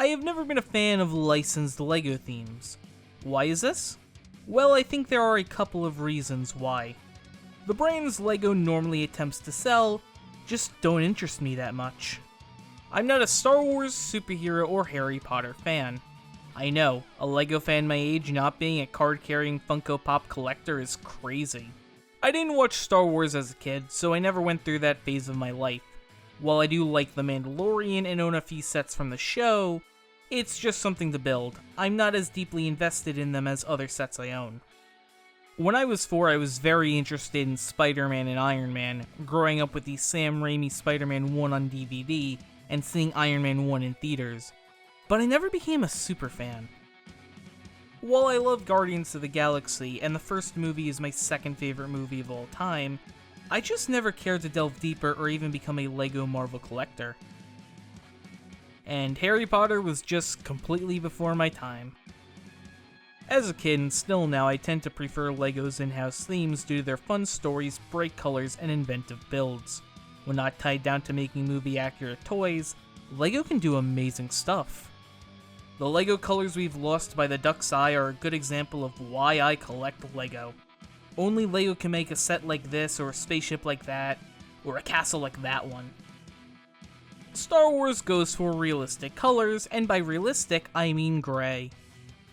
I have never been a fan of licensed LEGO themes. Why is this? Well, I think there are a couple of reasons why. The brands LEGO normally attempts to sell just don't interest me that much. I'm not a Star Wars, superhero, or Harry Potter fan. I know, a LEGO fan my age not being a card-carrying Funko Pop collector is crazy. I didn't watch Star Wars as a kid, so I never went through that phase of my life. While I do like The Mandalorian and own a few sets from the show, it's just something to build. I'm not as deeply invested in them as other sets I own. When I was 4, I was very interested in Spider-Man and Iron Man, growing up with the Sam Raimi Spider-Man 1 on DVD and seeing Iron Man 1 in theaters, but I never became a super fan. While I love Guardians of the Galaxy, and the first movie is my second favorite movie of all time, I just never cared to delve deeper or even become a LEGO Marvel collector. And Harry Potter was just completely before my time. As a kid, and still now, I tend to prefer LEGO's in-house themes due to their fun stories, bright colors, and inventive builds. When not tied down to making movie-accurate toys, LEGO can do amazing stuff. The LEGO colors we've lost by the Duck's Eye are a good example of why I collect LEGO. Only LEGO can make a set like this, or a spaceship like that, or a castle like that one. Star Wars goes for realistic colors, and by realistic, I mean gray.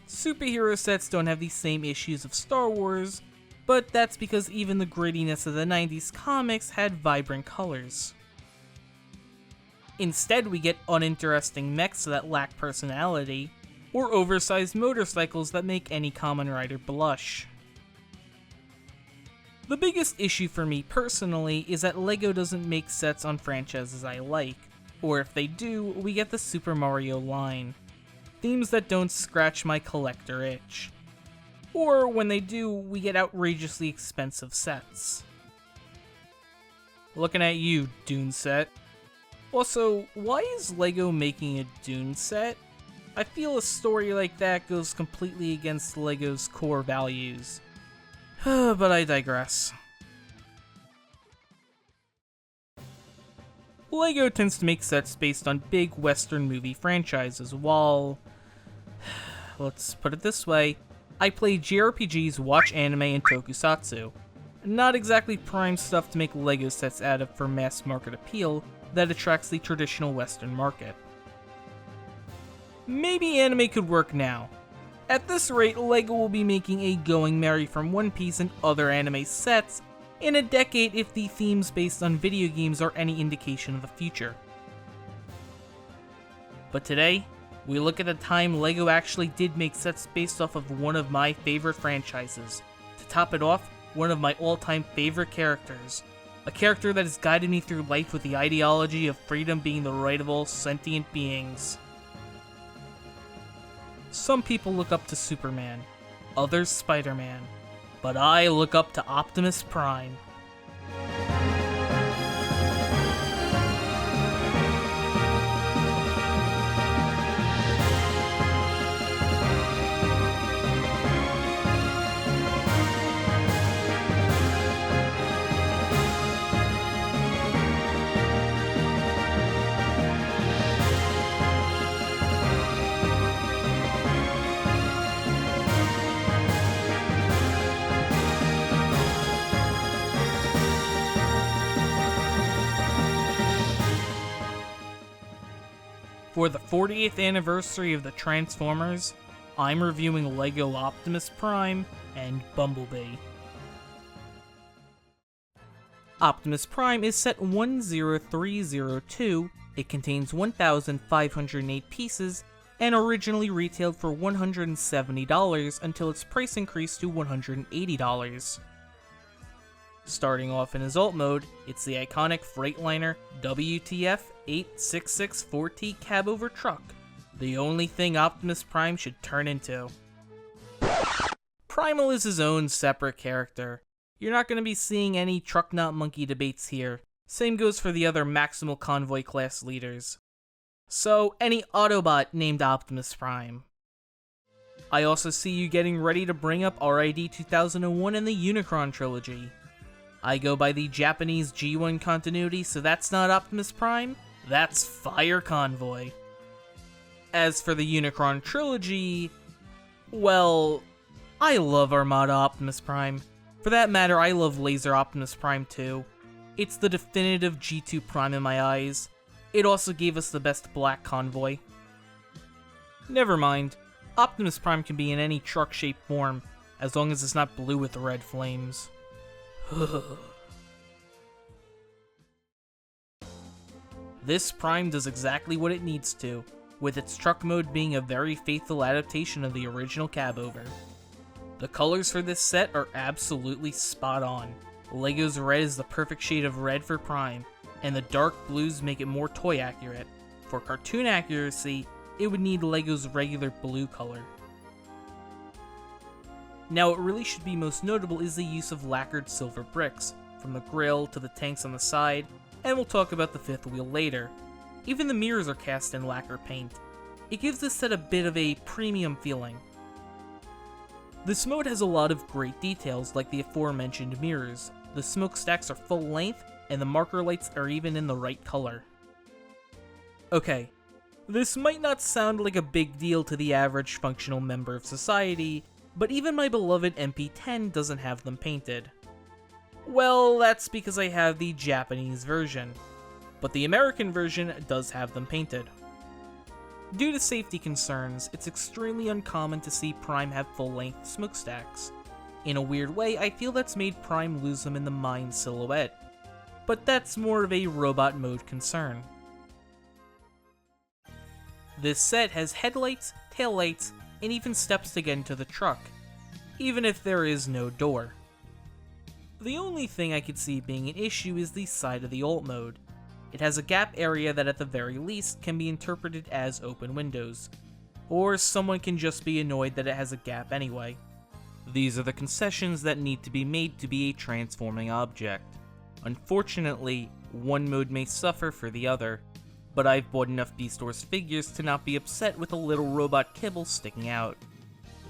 Superhero sets don't have the same issues of Star Wars, but that's because even the grittiness of the 90s comics had vibrant colors. Instead, we get uninteresting mechs that lack personality, or oversized motorcycles that make any common rider blush. The biggest issue for me personally is that LEGO doesn't make sets on franchises I like, or if they do, we get the Super Mario line. Themes that don't scratch my collector itch. Or when they do, we get outrageously expensive sets. Looking at you, Dune set. Also, why is LEGO making a Dune set? I feel a story like that goes completely against LEGO's core values. But I digress. LEGO tends to make sets based on big Western movie franchises, while... let's put it this way, I play JRPGs, watch anime, and tokusatsu. Not exactly prime stuff to make LEGO sets out of for mass market appeal that attracts the traditional Western market. Maybe anime could work now. At this rate, LEGO will be making a Going Merry from One Piece and other anime sets in a decade if the themes based on video games are any indication of the future. But today, we look at the time LEGO actually did make sets based off of one of my favorite franchises. To top it off, one of my all-time favorite characters. A character that has guided me through life with the ideology of freedom being the right of all sentient beings. Some people look up to Superman, others Spider-Man, but I look up to Optimus Prime. For the 40th anniversary of the Transformers, I'm reviewing LEGO Optimus Prime and Bumblebee. Optimus Prime is set 10302, it contains 1,508 pieces, and originally retailed for $170 until its price increased to $180. Starting off in his alt mode, it's the iconic Freightliner WTF 8664T cab over truck, the only thing Optimus Prime should turn into. Primal is his own separate character. You're not going to be seeing any truck not monkey debates here. Same goes for the other Maximal Convoy class leaders. So, any Autobot named Optimus Prime. I also see you getting ready to bring up RID 2001 and the Unicron trilogy. I go by the Japanese G1 continuity, so that's not Optimus Prime, that's Fire Convoy. As for the Unicron trilogy, well, I love Armada Optimus Prime. For that matter, I love Laser Optimus Prime too. It's the definitive G2 Prime in my eyes. It also gave us the best black convoy. Never mind, Optimus Prime can be in any truck-shaped form, as long as it's not blue with red flames. This Prime does exactly what it needs to, with its truck mode being a very faithful adaptation of the original cab-over. The colors for this set are absolutely spot on. LEGO's red is the perfect shade of red for Prime, and the dark blues make it more toy accurate. For cartoon accuracy, it would need LEGO's regular blue color. Now what really should be most notable is the use of lacquered silver bricks, from the grille to the tanks on the side, and we'll talk about the fifth wheel later. Even the mirrors are cast in lacquer paint. It gives this set a bit of a premium feeling. This mode has a lot of great details like the aforementioned mirrors, the smokestacks are full length, and the marker lights are even in the right color. Okay, this might not sound like a big deal to the average functional member of society, but even my beloved MP10 doesn't have them painted. Well, that's because I have the Japanese version, but the American version does have them painted. Due to safety concerns, it's extremely uncommon to see Prime have full-length smokestacks. In a weird way, I feel that's made Prime lose them in the Mine silhouette, but that's more of a robot mode concern. This set has headlights, taillights, and even steps to get into the truck, even if there is no door. The only thing I could see being an issue is the side of the Alt Mode. It has a gap area that at the very least can be interpreted as open windows, or someone can just be annoyed that it has a gap anyway. These are the concessions that need to be made to be a transforming object. Unfortunately, one mode may suffer for the other, but I've bought enough Beastars figures to not be upset with a little robot kibble sticking out.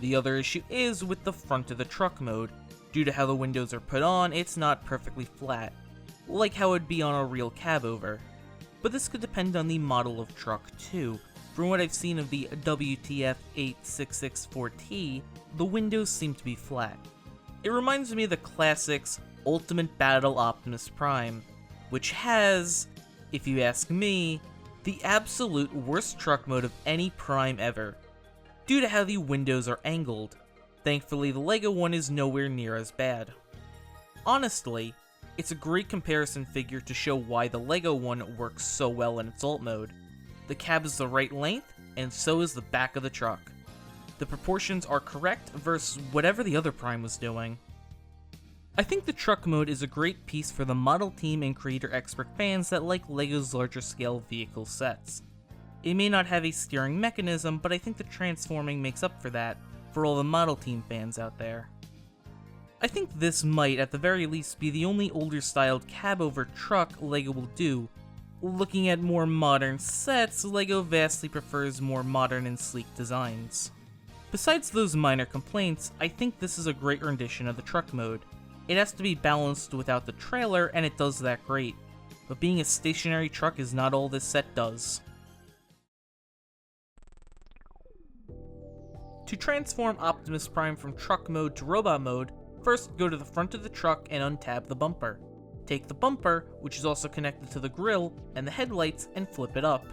The other issue is with the front of the truck mode. Due to how the windows are put on, it's not perfectly flat, like how it'd be on a real cab-over. But this could depend on the model of truck too. From what I've seen of the WTF 8664T, the windows seem to be flat. It reminds me of the classics Ultimate Battle Optimus Prime, which has, if you ask me, the absolute worst truck mode of any Prime ever, due to how the windows are angled. Thankfully, the LEGO one is nowhere near as bad. Honestly, it's a great comparison figure to show why the LEGO one works so well in its alt mode. The cab is the right length, and so is the back of the truck. The proportions are correct versus whatever the other Prime was doing. I think the truck mode is a great piece for the model team and creator expert fans that like LEGO's larger scale vehicle sets. It may not have a steering mechanism, but I think the transforming makes up for that, for all the model team fans out there. I think this might, at the very least, be the only older styled cab-over truck LEGO will do. Looking at more modern sets, LEGO vastly prefers more modern and sleek designs. Besides those minor complaints, I think this is a great rendition of the truck mode. It has to be balanced without the trailer, and it does that great. But being a stationary truck is not all this set does. To transform Optimus Prime from truck mode to robot mode, first go to the front of the truck and untab the bumper. Take the bumper, which is also connected to the grille, and the headlights, and flip it up.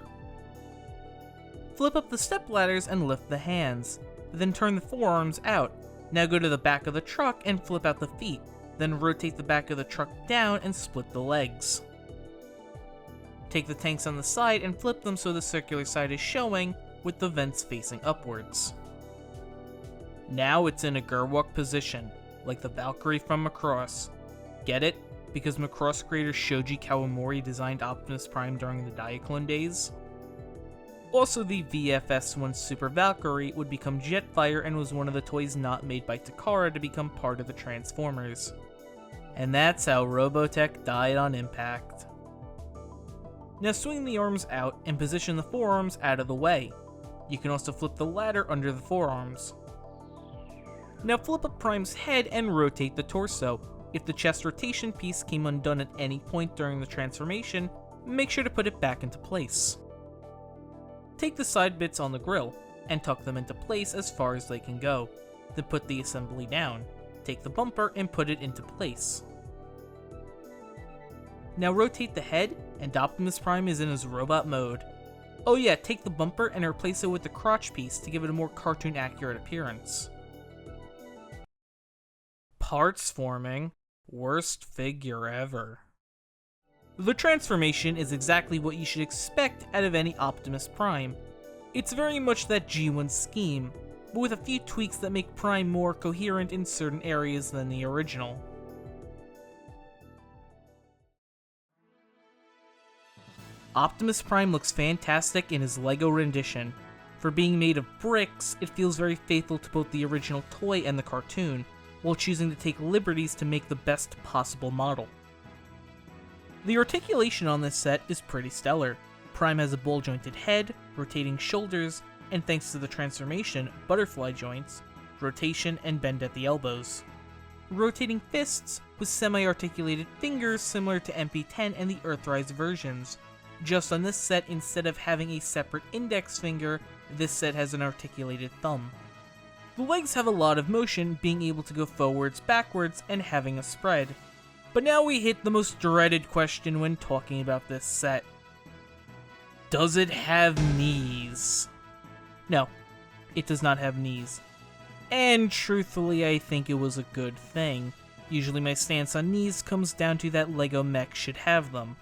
Flip up the step ladders and lift the hands, then turn the forearms out. Now go to the back of the truck and flip out the feet, then rotate the back of the truck down and split the legs. Take the tanks on the side and flip them so the circular side is showing, with the vents facing upwards. Now it's in a Gerwalk position, like the Valkyrie from Macross. Get it? Because Macross creator Shoji Kawamori designed Optimus Prime during the Diaclone days? Also, the VFS1 Super Valkyrie would become Jetfire and was one of the toys not made by Takara to become part of the Transformers. And that's how Robotech died on impact. Now swing the arms out and position the forearms out of the way. You can also flip the ladder under the forearms. Now flip up Prime's head and rotate the torso. If the chest rotation piece came undone at any point during the transformation, make sure to put it back into place. Take the side bits on the grill, and tuck them into place as far as they can go. Then put the assembly down. Take the bumper and put it into place. Now rotate the head, and Optimus Prime is in his robot mode. Oh yeah, take the bumper and replace it with the crotch piece to give it a more cartoon accurate appearance. Parts forming. Worst figure ever. The transformation is exactly what you should expect out of any Optimus Prime. It's very much that G1 scheme, but with a few tweaks that make Prime more coherent in certain areas than the original. Optimus Prime looks fantastic in his LEGO rendition. For being made of bricks, it feels very faithful to both the original toy and the cartoon, while choosing to take liberties to make the best possible model. The articulation on this set is pretty stellar. Prime has a ball-jointed head, rotating shoulders, and thanks to the transformation, butterfly joints, rotation, and bend at the elbows. Rotating fists with semi-articulated fingers similar to MP10 and the Earthrise versions. Just on this set, instead of having a separate index finger, this set has an articulated thumb. The legs have a lot of motion, being able to go forwards, backwards, and having a spread. But now we hit the most dreaded question when talking about this set. Does it have knees? No, it does not have knees. And truthfully, I think it was a good thing. Usually my stance on knees comes down to that LEGO mech should have them.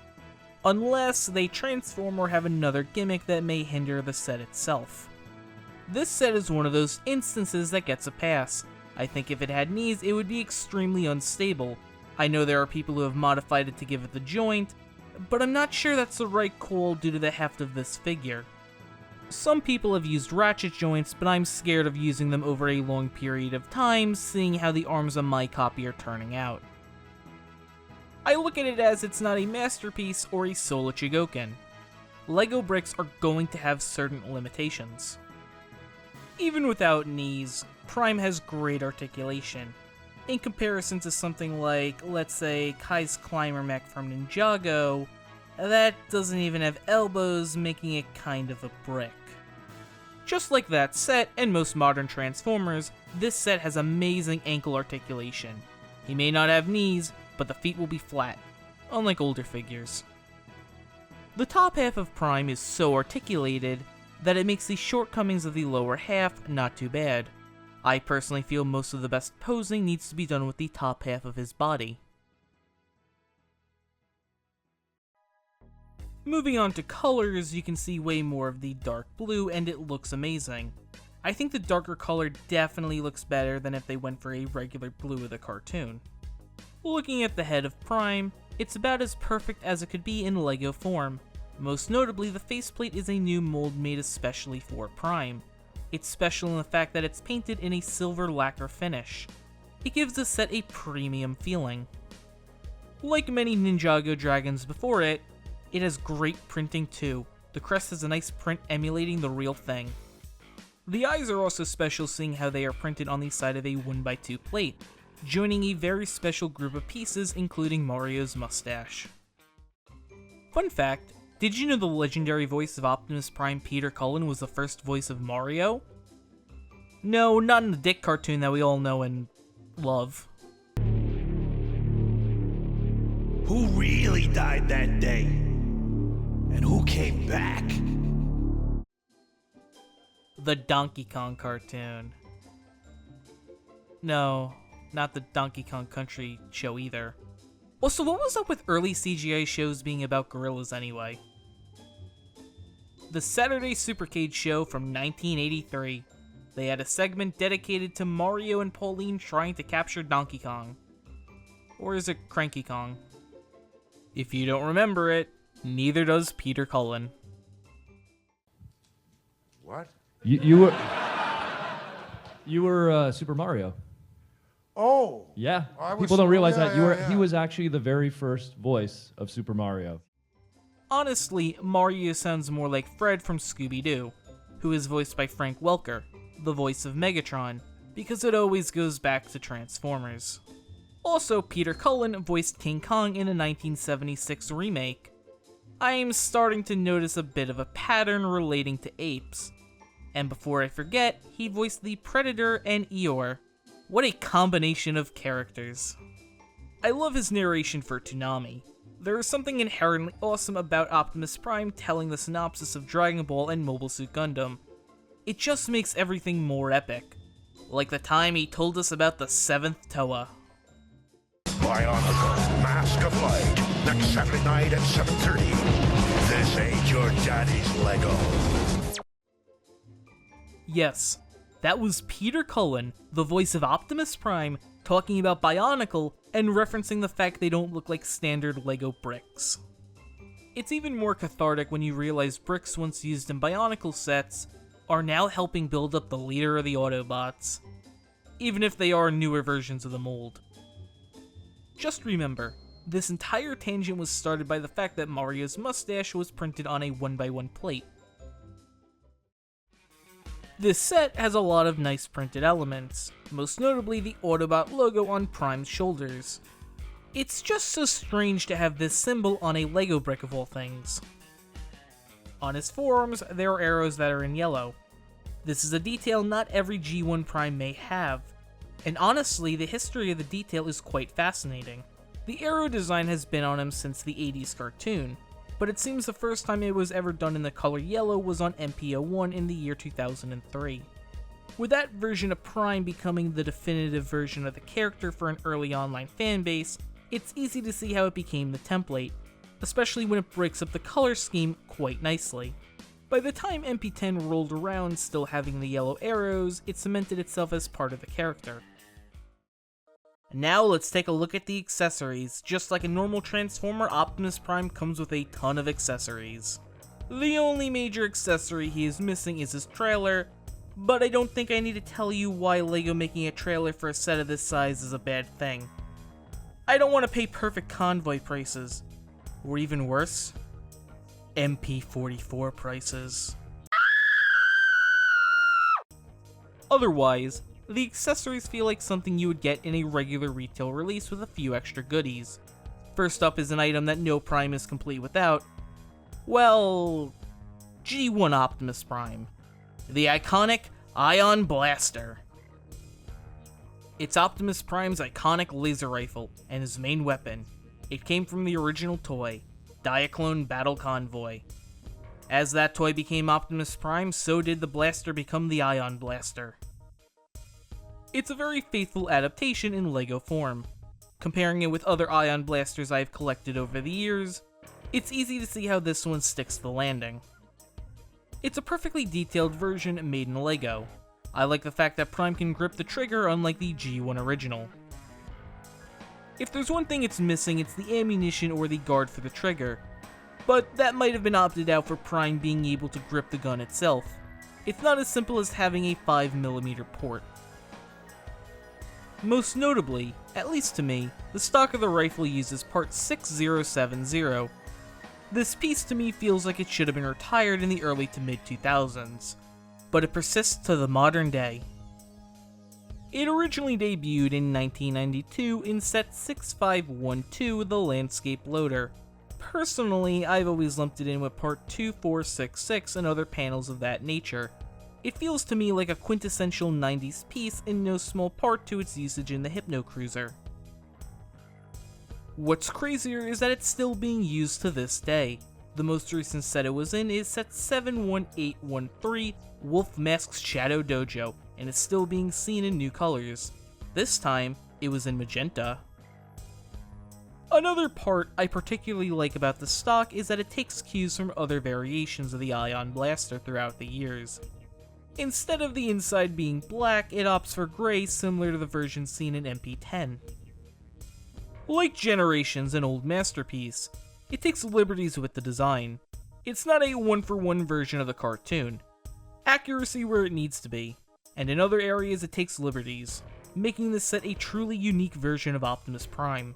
Unless they transform or have another gimmick that may hinder the set itself. This set is one of those instances that gets a pass. I think if it had knees, it would be extremely unstable. I know there are people who have modified it to give it the joint, but I'm not sure that's the right call due to the heft of this figure. Some people have used ratchet joints, but I'm scared of using them over a long period of time, seeing how the arms on my copy are turning out. I look at it as it's not a masterpiece or a Sola Chigoken. LEGO bricks are going to have certain limitations. Even without knees, Prime has great articulation. In comparison to something like, let's say, Kai's Climber mech from Ninjago, that doesn't even have elbows, making it kind of a brick. Just like that set and most modern Transformers, this set has amazing ankle articulation. He may not have knees, but the feet will be flat, unlike older figures. The top half of Prime is so articulated that it makes the shortcomings of the lower half not too bad. I personally feel most of the best posing needs to be done with the top half of his body. Moving on to colors, you can see way more of the dark blue and it looks amazing. I think the darker color definitely looks better than if they went for a regular blue of the cartoon. Looking at the head of Prime, it's about as perfect as it could be in LEGO form. Most notably, the faceplate is a new mold made especially for Prime. It's special in the fact that it's painted in a silver lacquer finish. It gives the set a premium feeling. Like many Ninjago dragons before it, it has great printing too. The crest has a nice print emulating the real thing. The eyes are also special seeing how they are printed on the side of a 1x2 plate, joining a very special group of pieces including Mario's mustache. Fun fact, did you know the legendary voice of Optimus Prime Peter Cullen was the first voice of Mario? No, not in the Dick cartoon that we all know and love. Who really died that day? And who came back? The Donkey Kong cartoon. No, not the Donkey Kong Country show either. Also, what was up with early CGI shows being about gorillas anyway? The Saturday Supercade show from 1983. They had a segment dedicated to Mario and Pauline trying to capture Donkey Kong. Or is it Cranky Kong? If you don't remember it, neither does Peter Cullen. What? You were Super Mario. Oh. Yeah. I was- People don't realize yeah, that yeah. he was actually the very first voice of Super Mario. Honestly, Mario sounds more like Fred from Scooby-Doo, who is voiced by Frank Welker, the voice of Megatron, because it always goes back to Transformers. Also, Peter Cullen voiced King Kong in a 1976 remake. I'm starting to notice a bit of a pattern relating to apes. And before I forget, he voiced the Predator and Eeyore. What a combination of characters. I love his narration for Toonami. There is something inherently awesome about Optimus Prime telling the synopsis of Dragon Ball and Mobile Suit Gundam. It just makes everything more epic. Like the time he told us about the 7th Toa. Bionicle, Mask of Light, next Saturday night at 7:30. This ain't your daddy's Lego. Yes, that was Peter Cullen, the voice of Optimus Prime, talking about Bionicle and referencing the fact they don't look like standard Lego bricks. It's even more cathartic when you realize bricks once used in Bionicle sets are now helping build up the leader of the Autobots, even if they are newer versions of the mold. Just remember, this entire tangent was started by the fact that Mario's mustache was printed on a 1x1 plate. This set has a lot of nice printed elements, most notably the Autobot logo on Prime's shoulders. It's just so strange to have this symbol on a Lego brick of all things. On his forearms, there are arrows that are in yellow. This is a detail not every G1 Prime may have, and honestly, the history of the detail is quite fascinating. The arrow design has been on him since the 80s cartoon, but it seems the first time it was ever done in the color yellow was on MP01 in the year 2003. With that version of Prime becoming the definitive version of the character for an early online fanbase, it's easy to see how it became the template, especially when it breaks up the color scheme quite nicely. By the time MP10 rolled around still having the yellow arrows, it cemented itself as part of the character. Now let's take a look at the accessories. Just like a normal Transformer, Optimus Prime comes with a ton of accessories. The only major accessory he is missing is his trailer, but I don't think I need to tell you why LEGO making a trailer for a set of this size is a bad thing. I don't want to pay perfect convoy prices, or even worse, MP44 prices. Otherwise, the accessories feel like something you would get in a regular retail release with a few extra goodies. First up is an item that no Prime is complete without, well, G1 Optimus Prime. The iconic Ion Blaster. It's Optimus Prime's iconic laser rifle, and his main weapon. It came from the original toy, Diaclone Battle Convoy. As that toy became Optimus Prime, so did the blaster become the Ion Blaster. It's a very faithful adaptation in LEGO form. Comparing it with other Ion Blasters I've collected over the years, it's easy to see how this one sticks the landing. It's a perfectly detailed version made in LEGO. I like the fact that Prime can grip the trigger unlike the G1 original. If there's one thing it's missing, it's the ammunition or the guard for the trigger, but that might have been opted out for Prime being able to grip the gun itself. It's not as simple as having a 5mm port. Most notably, at least to me, the stock of the rifle uses part 6070. This piece to me feels like it should have been retired in the early to mid 2000s, but it persists to the modern day. It originally debuted in 1992 in set 6512, the Landscape Loader. Personally, I've always lumped it in with part 2466 and other panels of that nature. It feels to me like a quintessential 90s piece in no small part to its usage in the Hypno Cruiser. What's crazier is that it's still being used to this day. The most recent set it was in is set 71813, Wolf Mask's Shadow Dojo, and is still being seen in new colors. This time, it was in magenta. Another part I particularly like about the stock is that it takes cues from other variations of the Ion Blaster throughout the years. Instead of the inside being black, it opts for gray, similar to the version seen in MP10. Like Generations, an old masterpiece, it takes liberties with the design. It's not a one-for-one version of the cartoon. Accuracy where it needs to be, and in other areas it takes liberties, making this set a truly unique version of Optimus Prime.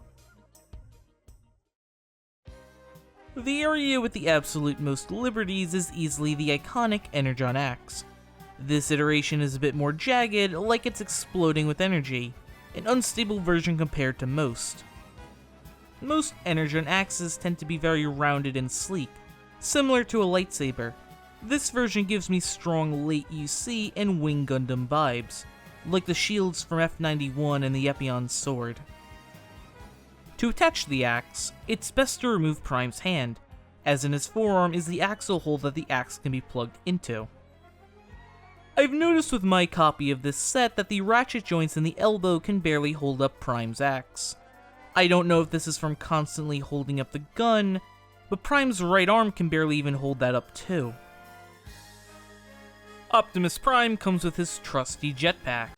The area with the absolute most liberties is easily the iconic Energon Axe. This iteration is a bit more jagged, like it's exploding with energy, an unstable version compared to most. Most Energon Axes tend to be very rounded and sleek, Similar to a lightsaber, this version gives me strong late UC and Wing Gundam vibes, like the shields from F91 and the Epion's sword. To attach the axe, it's best to remove Prime's hand, as in his forearm is the axle hole that the axe can be plugged into. I've noticed with my copy of this set that the ratchet joints in the elbow can barely hold up Prime's axe. I don't know if this is from constantly holding up the gun, but Prime's right arm can barely even hold that up too. Optimus Prime comes with his trusty jetpack.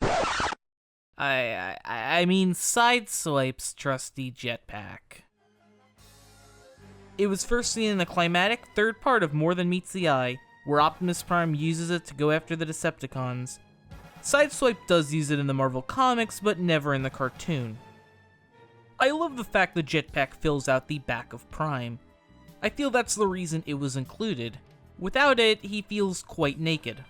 I mean Sideswipe's trusty jetpack. It was first seen in the climactic third part of More Than Meets the Eye, where Optimus Prime uses it to go after the Decepticons. Sideswipe does use it in the Marvel comics, but never in the cartoon. I love the fact the jetpack fills out the back of Prime. I feel that's the reason it was included. Without it, he feels quite naked.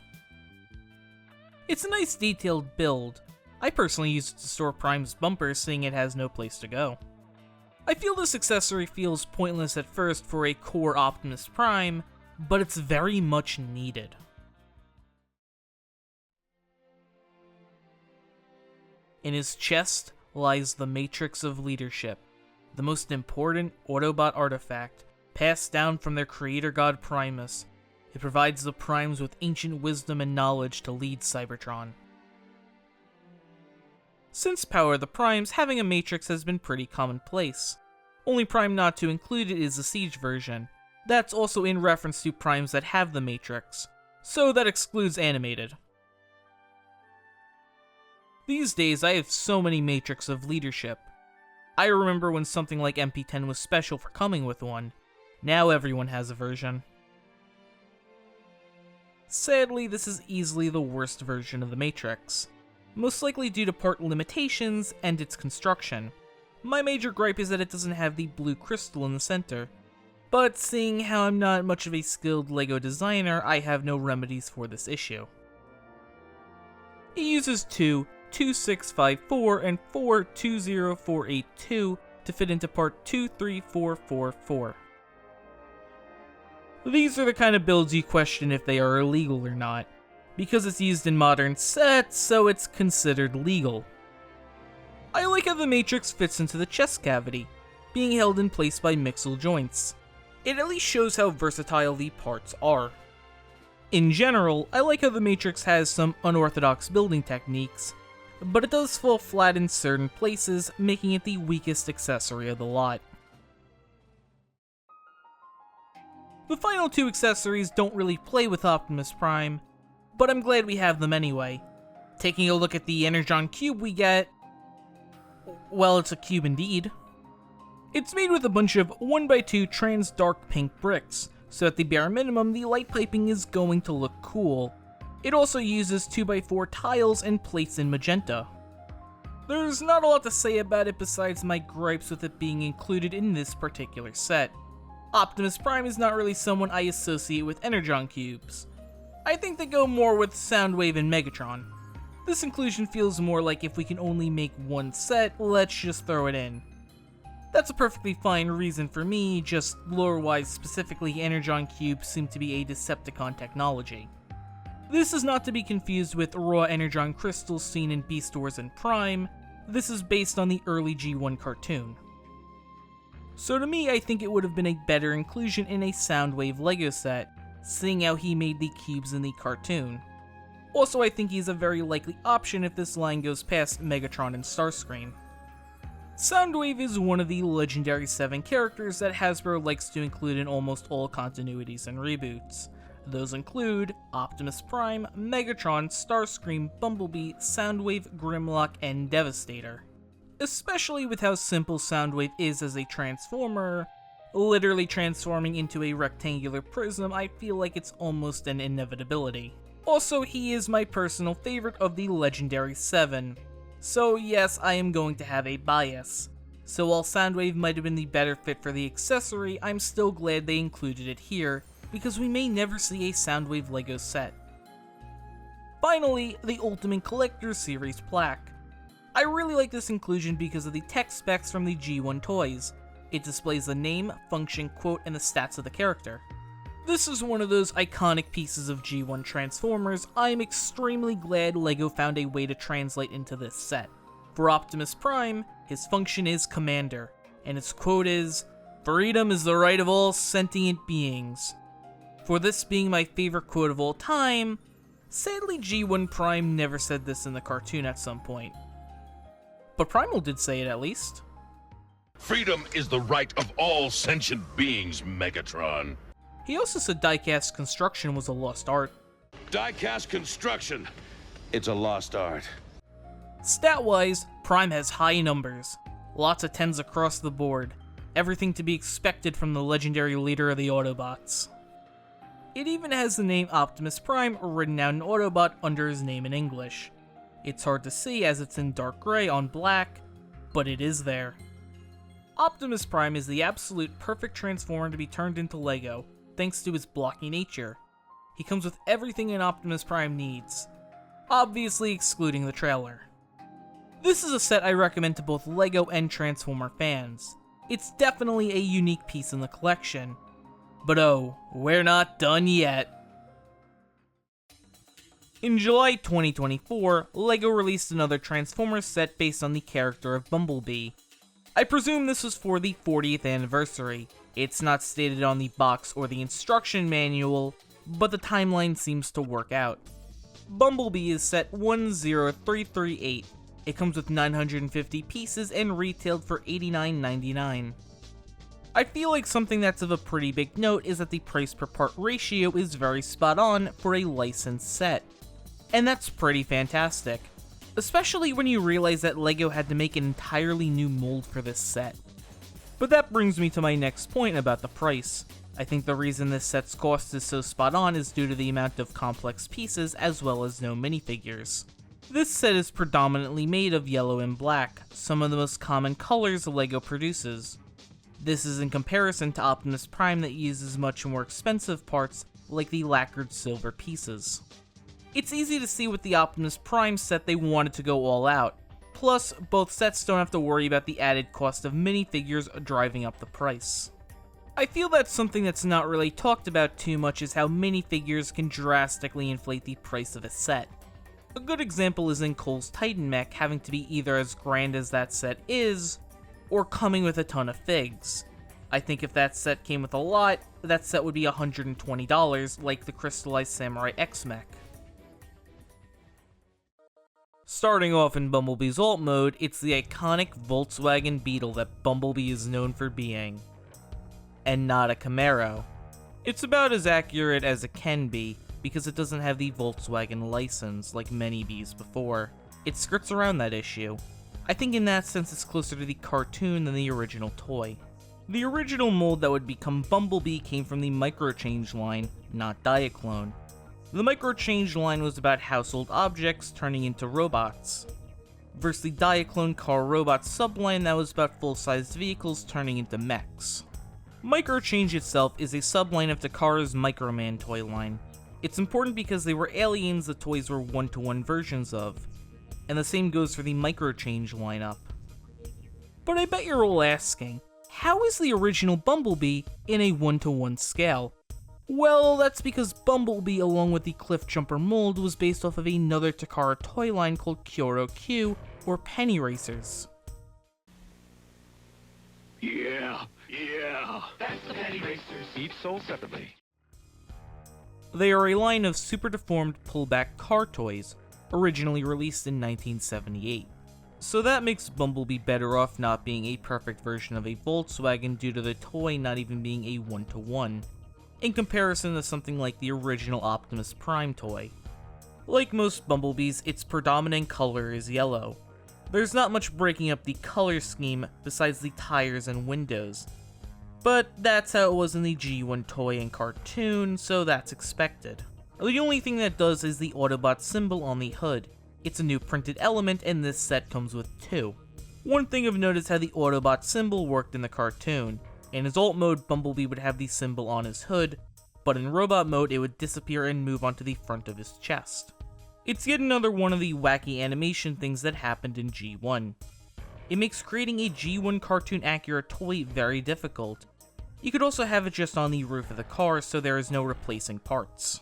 It's a nice detailed build. I personally use it to store Prime's bumper, seeing it has no place to go. I feel this accessory feels pointless at first for a core Optimus Prime, but it's very much needed. In his chest lies the Matrix of Leadership, the most important Autobot artifact, passed down from their creator god Primus. It provides the Primes with ancient wisdom and knowledge to lead Cybertron. Since Power of the Primes, having a Matrix has been pretty commonplace. Only Prime not to include it is the Siege version. That's also in reference to Primes that have the Matrix, so that excludes animated. These days, I have so many Matrix of Leadership. I remember when something like MP10 was special for coming with one. Now everyone has a version. Sadly, this is easily the worst version of the Matrix, most likely due to part limitations and its construction. My major gripe is that it doesn't have the blue crystal in the center, but seeing how I'm not much of a skilled LEGO designer, I have no remedies for this issue. It uses two 2654 and four 20482 to fit into part 23444. These are the kind of builds you question if they are illegal or not, because it's used in modern sets, so it's considered legal. I like how the Matrix fits into the chest cavity, being held in place by mixel joints. It at least shows how versatile the parts are. In general, I like how the Matrix has some unorthodox building techniques, but it does fall flat in certain places, making it the weakest accessory of the lot. The final two accessories don't really play with Optimus Prime, but I'm glad we have them anyway. Taking a look at the Energon Cube we get, well, it's a cube indeed. It's made with a bunch of 1x2 trans dark pink bricks, so at the bare minimum the light piping is going to look cool. It also uses 2x4 tiles and plates in magenta. There's not a lot to say about it besides my gripes with it being included in this particular set. Optimus Prime is not really someone I associate with Energon cubes. I think they go more with Soundwave and Megatron. This inclusion feels more like if we can only make one set, let's just throw it in. That's a perfectly fine reason for me, just lore-wise specifically, Energon cubes seem to be a Decepticon technology. This is not to be confused with raw Energon crystals seen in Beast Wars and Prime. This is based on the early G1 cartoon. So to me, I think it would have been a better inclusion in a Soundwave LEGO set, seeing how he made the cubes in the cartoon. Also, I think he's a very likely option if this line goes past Megatron and Starscream. Soundwave is one of the legendary 7 characters that Hasbro likes to include in almost all continuities and reboots. Those include Optimus Prime, Megatron, Starscream, Bumblebee, Soundwave, Grimlock, and Devastator. Especially with how simple Soundwave is as a transformer, literally transforming into a rectangular prism, I feel like it's almost an inevitability. Also, he is my personal favorite of the legendary 7. So yes, I am going to have a bias. So while Soundwave might have been the better fit for the accessory, I'm still glad they included it here, because we may never see a Soundwave LEGO set. Finally, the Ultimate Collector Series plaque. I really like this inclusion because of the tech specs from the G1 toys. It displays the name, function, quote, and the stats of the character. This is one of those iconic pieces of G1 Transformers I am extremely glad LEGO found a way to translate into this set. For Optimus Prime, his function is Commander, and his quote is, "Freedom is the right of all sentient beings." For this being my favorite quote of all time, sadly G1 Prime never said this in the cartoon at some point. But Primal did say it at least. Freedom is the right of all sentient beings, Megatron. He also said diecast construction was a lost art. Diecast construction. It's a lost art. Stat-wise, Prime has high numbers. Lots of 10s across the board. Everything to be expected from the legendary leader of the Autobots. It even has the name Optimus Prime written out in Autobot under his name in English. It's hard to see as it's in dark gray on black, but it is there. Optimus Prime is the absolute perfect Transformer to be turned into LEGO, thanks to his blocky nature. He comes with everything an Optimus Prime needs, obviously excluding the trailer. This is a set I recommend to both LEGO and Transformer fans. It's definitely a unique piece in the collection. But oh, we're not done yet. In July 2024, LEGO released another Transformers set based on the character of Bumblebee. I presume this was for the 40th anniversary. It's not stated on the box or the instruction manual, but the timeline seems to work out. Bumblebee is set 10338. It comes with 950 pieces and retailed for $89.99. I feel like something that's of a pretty big note is that the price per part ratio is very spot on for a licensed set. And that's pretty fantastic. Especially when you realize that LEGO had to make an entirely new mold for this set. But that brings me to my next point about the price. I think the reason this set's cost is so spot on is due to the amount of complex pieces as well as no minifigures. This set is predominantly made of yellow and black, some of the most common colors LEGO produces. This is in comparison to Optimus Prime that uses much more expensive parts like the lacquered silver pieces. It's easy to see with the Optimus Prime set they wanted to go all out. Plus, both sets don't have to worry about the added cost of minifigures driving up the price. I feel that something that's not really talked about too much is how minifigures can drastically inflate the price of a set. A good example is in Cole's Titan mech having to be either as grand as that set is, or coming with a ton of figs. I think if that set came with a lot, that set would be $120, like the Crystallized Samurai X mech. Starting off in Bumblebee's Alt Mode, it's the iconic Volkswagen Beetle that Bumblebee is known for being. And not a Camaro. It's about as accurate as it can be, because it doesn't have the Volkswagen license like many Bees before. It skirts around that issue. I think in that sense it's closer to the cartoon than the original toy. The original mold that would become Bumblebee came from the Microchange line, not Diaclone. The Microchange line was about household objects turning into robots, versus the Diaclone car robot subline that was about full-sized vehicles turning into mechs. Microchange itself is a subline of Takara's Microman toy line. It's important because they were aliens the toys were one-to-one versions of, and the same goes for the Microchange lineup. But I bet you're all asking, how is the original Bumblebee in a one-to-one scale? Well, that's because Bumblebee along with the Cliffjumper mold was based off of another Takara toy line called Kyoro Q, or Penny Racers. Yeah. That's the Penny Racers. Each sold separately. They are a line of super deformed pullback car toys, originally released in 1978. So that makes Bumblebee better off not being a perfect version of a Volkswagen due to the toy not even being a one-to-one, in comparison to something like the original Optimus Prime toy. Like most Bumblebees, its predominant color is yellow. There's not much breaking up the color scheme besides the tires and windows. But that's how it was in the G1 toy and cartoon, so that's expected. The only thing that does is the Autobot symbol on the hood. It's a new printed element and this set comes with two. One thing of note is how the Autobot symbol worked in the cartoon. In his alt mode, Bumblebee would have the symbol on his hood, but in robot mode it would disappear and move onto the front of his chest. It's yet another one of the wacky animation things that happened in G1. It makes creating a G1 cartoon accurate toy very difficult. You could also have it just on the roof of the car so there is no replacing parts.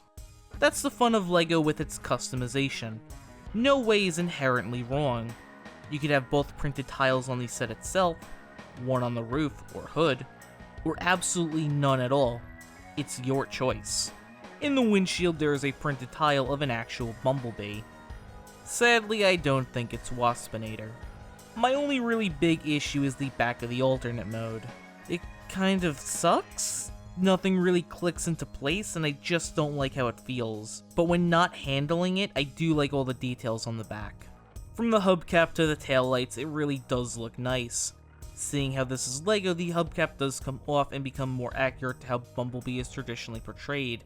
That's the fun of LEGO with its customization. No way is inherently wrong. You could have both printed tiles on the set itself, one on the roof or hood, or absolutely none at all. It's your choice. In the windshield there is a printed tile of an actual Bumblebee. Sadly, I don't think it's Waspinator. My only really big issue is the back of the alternate mode. It kind of sucks. Nothing really clicks into place and I just don't like how it feels. But when not handling it, I do like all the details on the back. From the hubcap to the taillights, it really does look nice. Seeing how this is LEGO, the hubcap does come off and become more accurate to how Bumblebee is traditionally portrayed.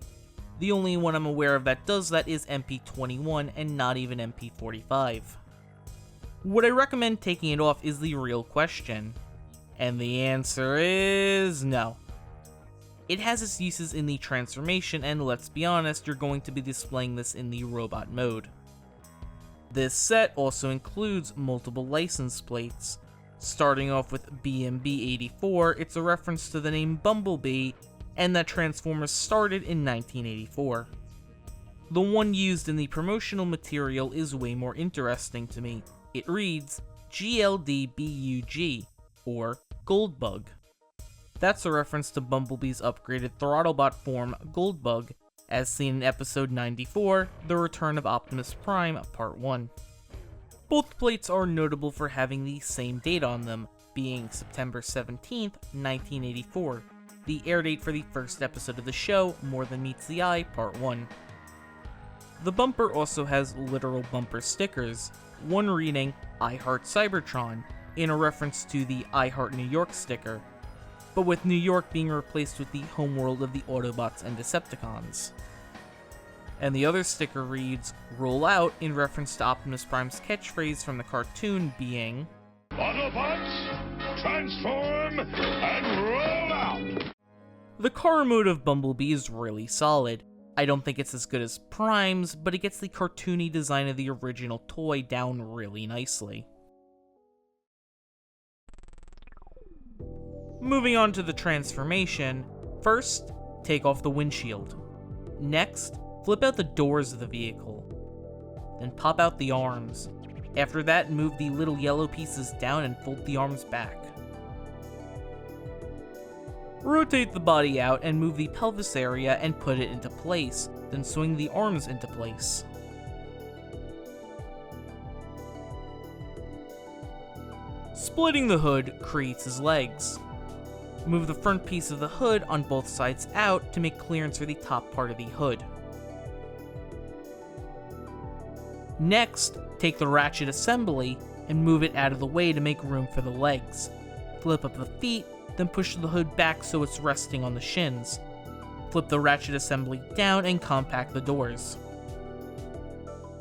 The only one I'm aware of that does that is MP21 and not even MP45. Would I recommend taking it off is the real question. And the answer is no. It has its uses in the transformation, and let's be honest, you're going to be displaying this in the robot mode. This set also includes multiple license plates. Starting off with BMB84, it's a reference to the name Bumblebee, and that Transformers started in 1984. The one used in the promotional material is way more interesting to me. It reads GLDBUG, or Goldbug. That's a reference to Bumblebee's upgraded Throttlebot form, Goldbug, as seen in episode 94, The Return of Optimus Prime, Part 1. Both plates are notable for having the same date on them, being September 17th, 1984, the air date for the first episode of the show, More Than Meets the Eye, Part 1. The bumper also has literal bumper stickers, one reading, I Heart Cybertron, in a reference to the I Heart New York sticker, but with New York being replaced with the homeworld of the Autobots and Decepticons. And the other sticker reads, Roll Out, in reference to Optimus Prime's catchphrase from the cartoon being, Autobots, transform and roll out! The car mode of Bumblebee is really solid. I don't think it's as good as Prime's, but it gets the cartoony design of the original toy down really nicely. Moving on to the transformation, first, take off the windshield. Next, flip out the doors of the vehicle. Then pop out the arms. After that, move the little yellow pieces down and fold the arms back. Rotate the body out and move the pelvis area and put it into place, then swing the arms into place. Splitting the hood creates his legs. Move the front piece of the hood on both sides out to make clearance for the top part of the hood. Next, take the ratchet assembly and move it out of the way to make room for the legs. Flip up the feet, then push the hood back so it's resting on the shins. Flip the ratchet assembly down and compact the doors.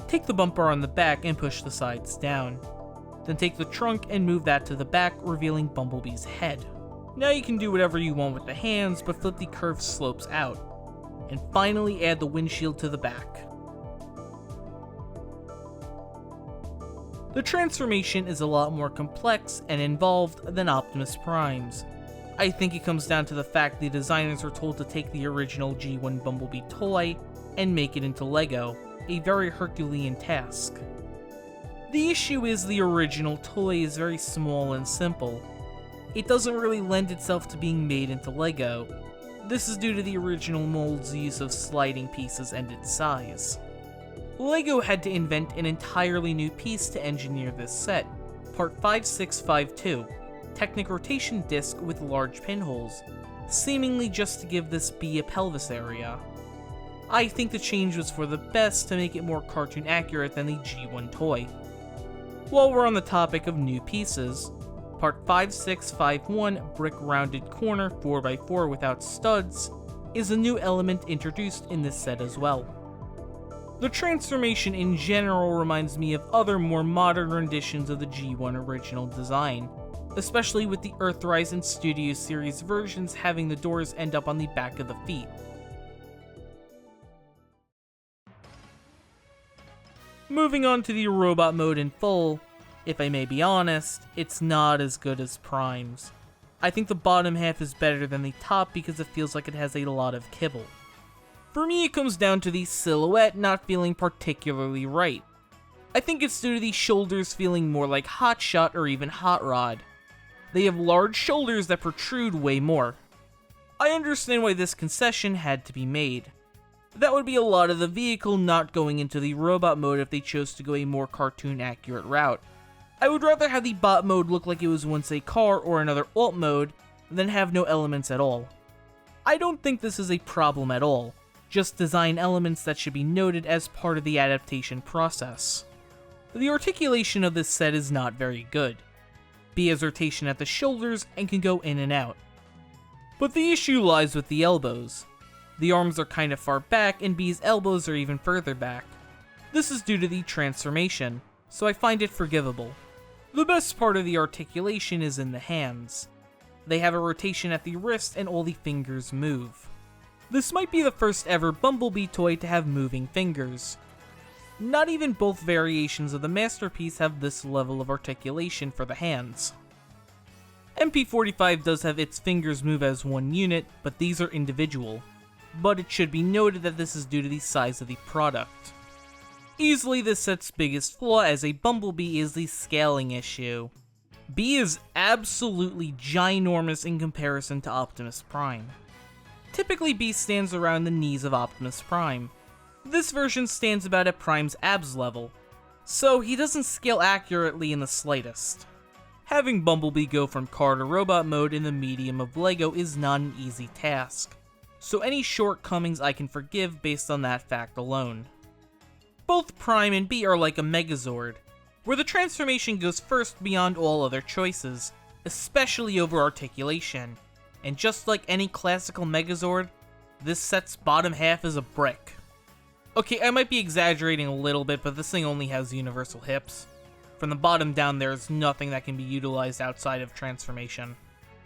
Take the bumper on the back and push the sides down. Then take the trunk and move that to the back, revealing Bumblebee's head. Now you can do whatever you want with the hands, but flip the curved slopes out. And finally add the windshield to the back. The transformation is a lot more complex and involved than Optimus Prime's. I think it comes down to the fact the designers were told to take the original G1 Bumblebee toy and make it into LEGO, a very Herculean task. The issue is the original toy is very small and simple. It doesn't really lend itself to being made into LEGO. This is due to the original mold's use of sliding pieces and its size. LEGO had to invent an entirely new piece to engineer this set, Part 5652, Technic Rotation Disc with large pinholes, seemingly just to give this bee a pelvis area. I think the change was for the best to make it more cartoon accurate than the G1 toy. While we're on the topic of new pieces, Part 5651 Brick Rounded Corner 4x4 without studs is a new element introduced in this set as well. The transformation in general reminds me of other more modern renditions of the G1 original design, especially with the Earthrise and Studio Series versions having the doors end up on the back of the feet. Moving on to the robot mode in full, if I may be honest, it's not as good as Prime's. I think the bottom half is better than the top because it feels like it has a lot of kibble. For me, it comes down to the silhouette not feeling particularly right. I think it's due to the shoulders feeling more like Hot Shot or even Hot Rod. They have large shoulders that protrude way more. I understand why this concession had to be made. That would be a lot of the vehicle not going into the robot mode if they chose to go a more cartoon accurate route. I would rather have the bot mode look like it was once a car or another alt mode than have no elements at all. I don't think this is a problem at all, just design elements that should be noted as part of the adaptation process. The articulation of this set is not very good. B has rotation at the shoulders and can go in and out. But the issue lies with the elbows. The arms are kind of far back and B's elbows are even further back. This is due to the transformation, so I find it forgivable. The best part of the articulation is in the hands. They have a rotation at the wrist and all the fingers move. This might be the first ever Bumblebee toy to have moving fingers. Not even both variations of the masterpiece have this level of articulation for the hands. MP45 does have its fingers move as one unit, but these are individual. But it should be noted that this is due to the size of the product. Easily this set's biggest flaw as a Bumblebee is the scaling issue. B is absolutely ginormous in comparison to Optimus Prime. Typically B stands around the knees of Optimus Prime. This version stands about at Prime's abs level, so he doesn't scale accurately in the slightest. Having Bumblebee go from car to robot mode in the medium of LEGO is not an easy task, so any shortcomings I can forgive based on that fact alone. Both Prime and B are like a Megazord, where the transformation goes first beyond all other choices, especially over articulation, and just like any classical Megazord, this set's bottom half is a brick. Okay, I might be exaggerating a little bit, but this thing only has universal hips. From the bottom down there's nothing that can be utilized outside of transformation.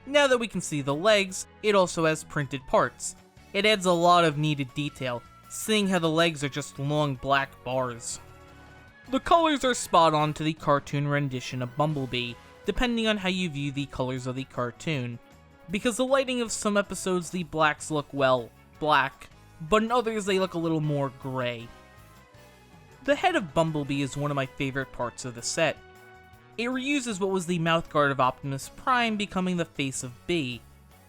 Now that we can see the legs, it also has printed parts. It adds a lot of needed detail, seeing how the legs are just long black bars. The colors are spot on to the cartoon rendition of Bumblebee, depending on how you view the colors of the cartoon. Because the lighting of some episodes the blacks look, well, black, but in others they look a little more gray. The head of Bumblebee is one of my favorite parts of the set. It reuses what was the mouthguard of Optimus Prime becoming the face of B,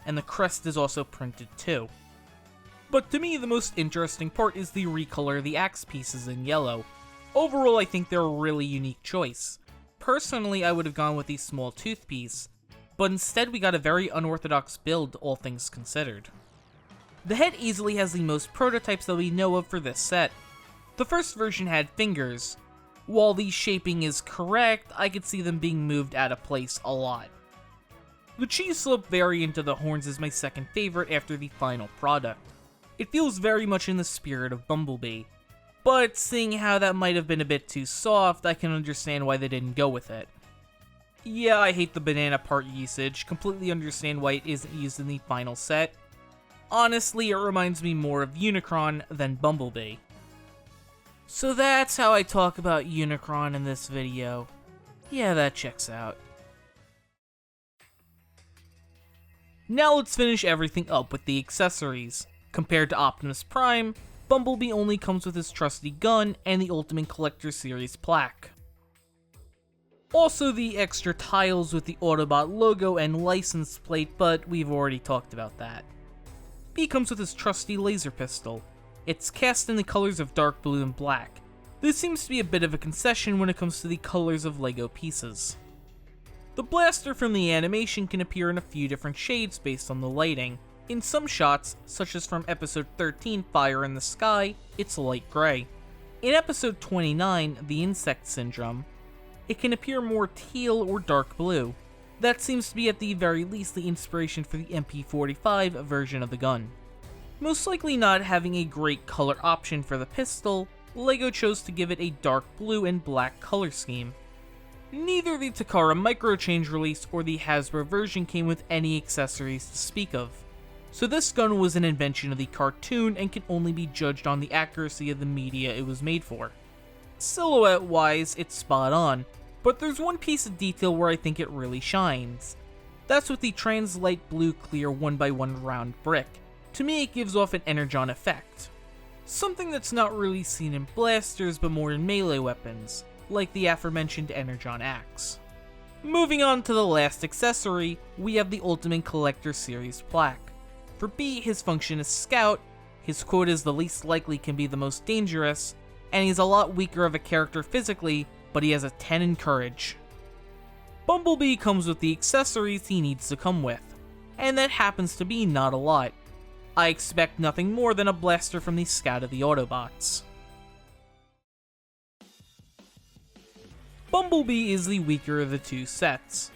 and the crest is also printed too. But to me the most interesting part is the recolor of the axe pieces in yellow. Overall I think they're a really unique choice. Personally I would have gone with the small tooth piece, but instead we got a very unorthodox build all things considered. The head easily has the most prototypes that we know of for this set. The first version had fingers. While the shaping is correct, I could see them being moved out of place a lot. The cheese slope variant of the horns is my second favorite after the final product. It feels very much in the spirit of Bumblebee, but seeing how that might have been a bit too soft, I can understand why they didn't go with it. Yeah, I hate the banana part usage, completely understand why it isn't used in the final set. Honestly, it reminds me more of Unicron than Bumblebee. So that's how I talk about Unicron in this video. Yeah, that checks out. Now let's finish everything up with the accessories. Compared to Optimus Prime, Bumblebee only comes with his trusty gun and the Ultimate Collector Series plaque. Also the extra tiles with the Autobot logo and license plate, but we've already talked about that. B comes with his trusty laser pistol. It's cast in the colors of dark blue and black. This seems to be a bit of a concession when it comes to the colors of LEGO pieces. The blaster from the animation can appear in a few different shades based on the lighting. In some shots, such as from episode 13 Fire in the Sky, it's light gray. In episode 29, The Insect Syndrome, it can appear more teal or dark blue. That seems to be at the very least the inspiration for the MP45 version of the gun. Most likely not having a great color option for the pistol, LEGO chose to give it a dark blue and black color scheme. Neither the Takara Microchange release or the Hasbro version came with any accessories to speak of. So this gun was an invention of the cartoon and can only be judged on the accuracy of the media it was made for. Silhouette wise, it's spot on, but there's one piece of detail where I think it really shines. That's with the Translight Blue Clear 1x1 round brick. To me, it gives off an Energon effect. Something that's not really seen in blasters but more in melee weapons, like the aforementioned Energon Axe. Moving on to the last accessory, we have the Ultimate Collector Series plaque. For B, his function is Scout, his quote is the least likely can be the most dangerous, and he's a lot weaker of a character physically, but he has a 10 in courage. Bumblebee comes with the accessories he needs to come with, and that happens to be not a lot. I expect nothing more than a blaster from the Scout of the Autobots. Bumblebee is the weaker of the two sets.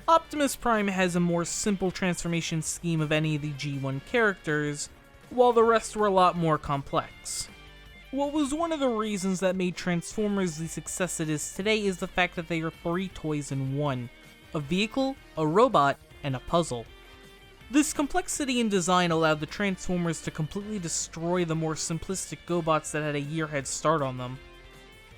Optimus Prime has a more simple transformation scheme of any of the G1 characters, while the rest were a lot more complex. What was one of the reasons that made Transformers the success it is today is the fact that they are 3 toys in one: a vehicle, a robot, and a puzzle. This complexity in design allowed the Transformers to completely destroy the more simplistic GoBots that had a year head start on them.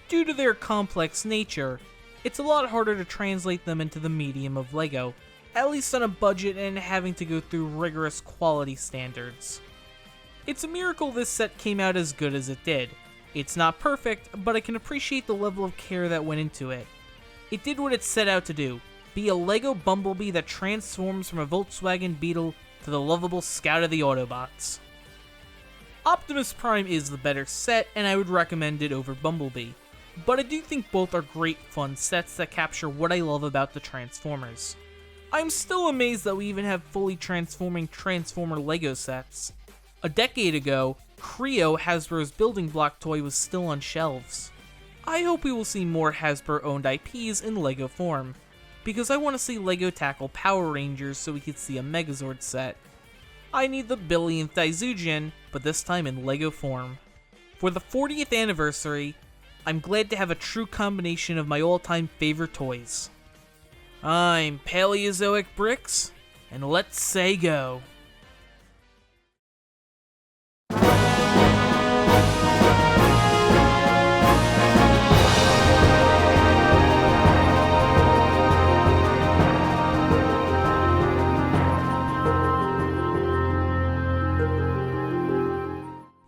Due to their complex nature, it's a lot harder to translate them into the medium of LEGO, at least on a budget and having to go through rigorous quality standards. It's a miracle this set came out as good as it did. It's not perfect, but I can appreciate the level of care that went into it. It did what it set out to do, be a LEGO Bumblebee that transforms from a Volkswagen Beetle to the lovable Scout of the Autobots. Optimus Prime is the better set, and I would recommend it over Bumblebee, but I do think both are great fun sets that capture what I love about the Transformers. I'm still amazed that we even have fully transforming Transformer LEGO sets. A decade ago, Creo, Hasbro's building block toy, was still on shelves. I hope we will see more Hasbro-owned IPs in LEGO form, because I want to see LEGO tackle Power Rangers so we could see a Megazord set. I need the billionth Daizujin, but this time in LEGO form. For the 40th anniversary, I'm glad to have a true combination of my all-time favorite toys. I'm Paleozoic Bricks, and let's say go.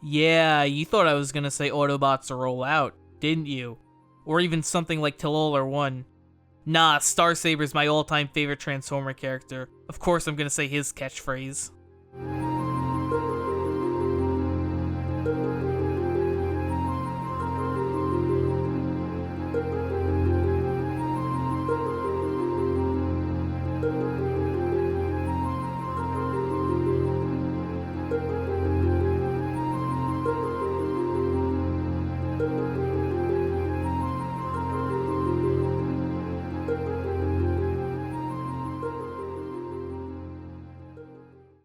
Yeah, you thought I was gonna say Autobots roll out, didn't you? Or even something like Tilloler 1. Nah, Starsaber's my all-time favorite Transformer character. Of course I'm gonna say his catchphrase.